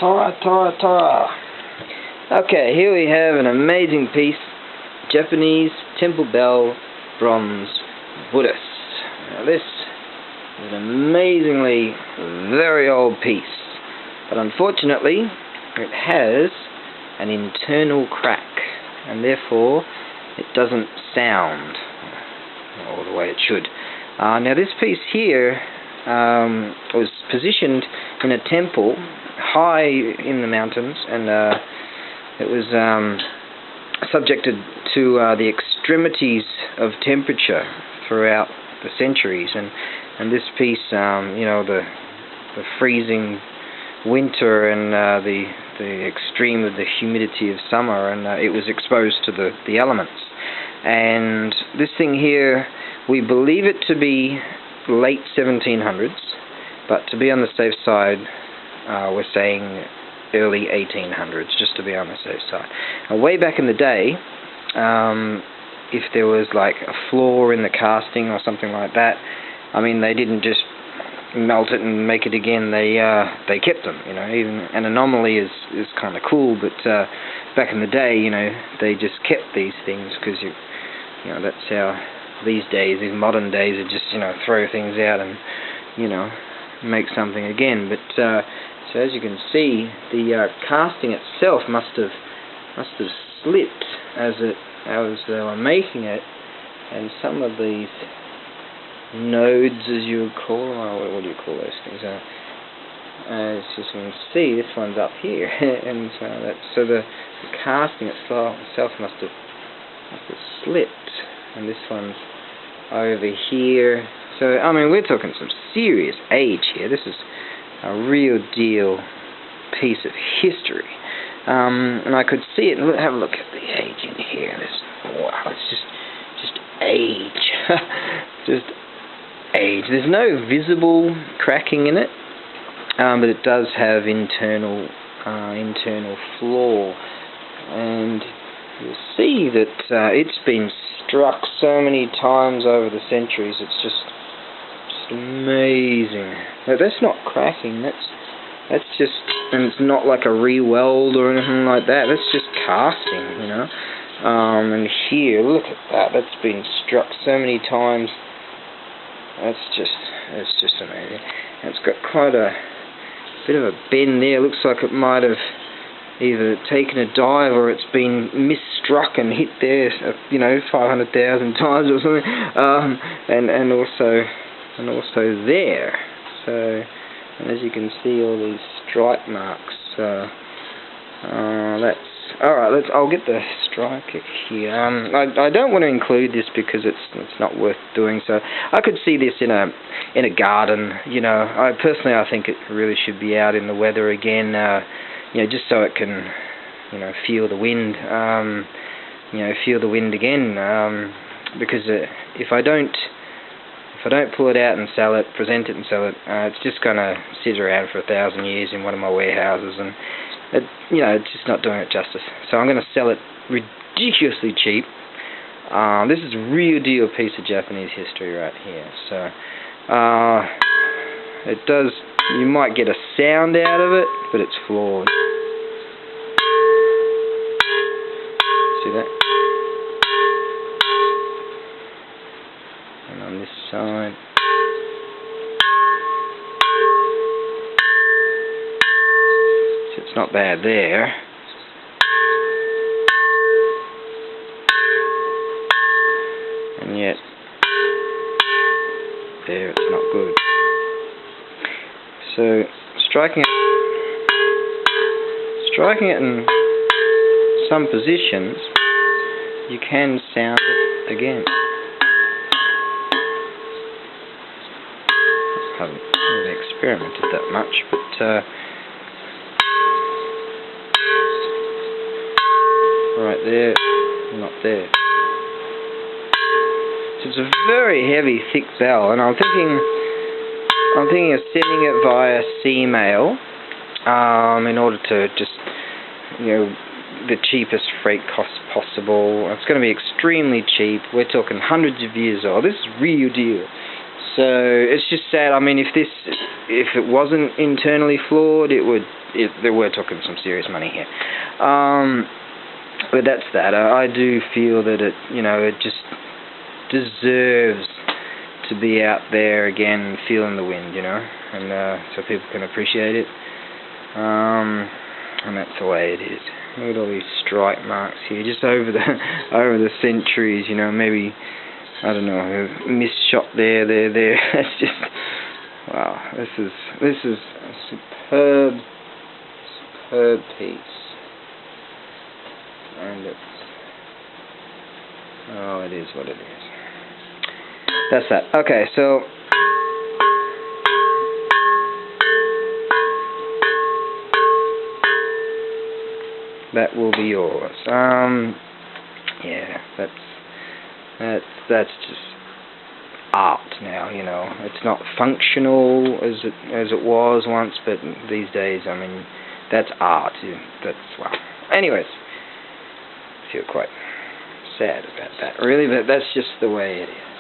Ta. Okay, here we have an amazing piece, Japanese temple bell, bronze, Buddhist. Now this is an amazingly very old piece, but unfortunately it has an internal crack, and therefore it doesn't sound all the way it should. Now this piece here was positioned in a temple high in the mountains, and it was subjected to the extremities of temperature throughout the centuries, and this piece, you know, the freezing winter and the extreme of the humidity of summer, and it was exposed to the elements. And this thing here, we believe it to be late 1700s, but to be on the safe side, we're saying early 1800s, just to be on the safe side. Now, way back in the day, if there was like a flaw in the casting or something like that, I mean, they didn't just melt it and make it again. They kept them. You know, even an anomaly is kind of cool, but back in the day, you know, they just kept these things because you know, that's how these days, in modern days, are just, you know, throw things out and, you know, make something again. But so as you can see, the casting itself must have slipped as they were making it, and some of these nodes, as you would call them, or what do you call those things? As you can see, this one's up here, and so the casting itself must have slipped, and this one's over here. So I mean, we're talking some serious age here. This is a real deal piece of history, and I could see it. And have a look at the age in here. Wow, it's just age, just age. There's no visible cracking in it, but it does have internal flaw, and you'll see that it's been struck so many times over the centuries. It's just amazing. Now, that's not cracking. That's just, and it's not like a re-weld or anything like that. That's just casting, you know. And here, look at that. That's been struck so many times. It's just amazing. And it's got quite a bit of a bend there. Looks like it might have either taken a dive or it's been misstruck and hit there, you know, 500,000 times or something. And also there. So, and as you can see, all these strike marks. That's alright. I'll get the striker here. I don't want to include this because it's not worth doing. So I could see this in a garden. You know, I think it really should be out in the weather again. You know, just so it can, you know, feel the wind. You know, feel the wind again. Because if I don't pull it out and sell it, present it and sell it, it's just going to sit around for 1,000 years in one of my warehouses, and you know, it's just not doing it justice. So I'm going to sell it ridiculously cheap. This is a real deal piece of Japanese history right here. So it does. You might get a sound out of it, but it's flawed. See that? And on this side. So it's not bad there. And yet, there it's not good. So striking it in some positions, you can sound it again. I haven't really experimented that much, but right there, not there. So it's a very heavy, thick bell, and I'm thinking of sending it via sea mail, in order to just, you know, the cheapest freight cost possible. It's going to be extremely cheap. We're talking hundreds of years old. This is real deal. So it's just sad. I mean, if it wasn't internally flawed, we're talking some serious money here. But that's that. I do feel that it just deserves to be out there again, feeling the wind, and so people can appreciate it. And that's the way it is. Look at all these strike marks here, just over the centuries. Maybe, I don't know, a missed shot there. It's just, wow. This is a superb piece, and it is what it is. That's that. Okay, so that will be yours. Yeah, that's just art now. It's not functional as it was once, but these days, I mean, that's art. That's, well. Anyways, I feel quite sad about that, really, but that's just the way it is.